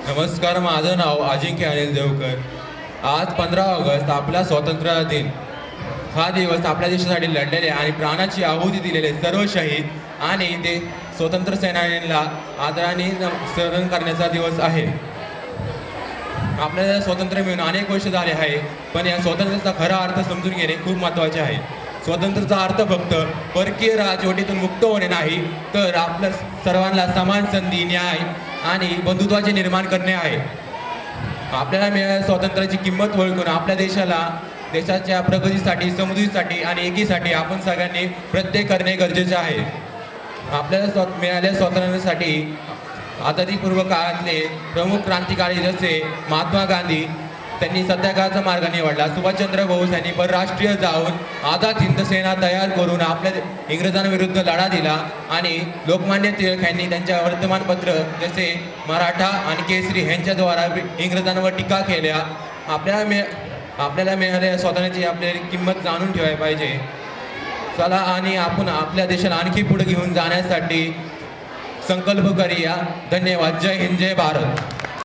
नमस्कार, माझं नाव अजिंक्य अनिल देवकर. आज 15 ऑगस्ट आपला स्वातंत्र्य दिन. हा दिवस आपल्या देशासाठी लढलेले आणि प्राणाची आहुती दिलेले सर्व शहीद आणि ते स्वतंत्र सेनानींना आदराने स्मरण करण्याचा दिवस आहे. आपल्याला स्वातंत्र्य मिळून अनेक वर्ष झाले आहे, पण या स्वातंत्र्याचा खरा अर्थ समजून घेणे खूप महत्त्वाचे आहे. स्वातंत्र्याचा अर्थ फक्त परकीय राजवटीतून मुक्त होणे नाही, तर आपल्या सर्वांना समान संधी, न्याय आणि बंधुत्वाचे निर्माण करणे आहे. आपल्याला मिळालेल्या स्वातंत्र्याची किंमत ओळखून आपल्या देशाच्या प्रगतीसाठी, समृद्धीसाठी आणि एकीसाठी आपण सगळ्यांनी प्रयत्न करणे गरजेचे आहे. आपल्याला मिळालेल्या स्वातंत्र्यासाठी आझादीपूर्व काळातले प्रमुख क्रांतिकारी जसे महात्मा गांधी, त्यांनी सत्याग्रहाचा मार्ग निवडला. सुभाषचंद्र बोस यांनी परराष्ट्रीय जाऊन आझाद हिंद सेना तयार करून आपल्या इंग्रजांविरुद्ध लढा दिला आणि लोकमान्य टिळक यांनी त्यांच्या वर्तमानपत्र जसे मराठा आणि केसरी यांच्याद्वारा इंग्रजांवर टीका केल्या. आपल्याला मिळालेल्या स्वातंत्र्याची आपल्याला किंमत जाणून ठेवायला पाहिजे. चला आणि आपण आपल्या देशाला आणखी पुढे घेऊन जाण्यासाठी संकल्प करूया. धन्यवाद. जय हिंद, जय भारत.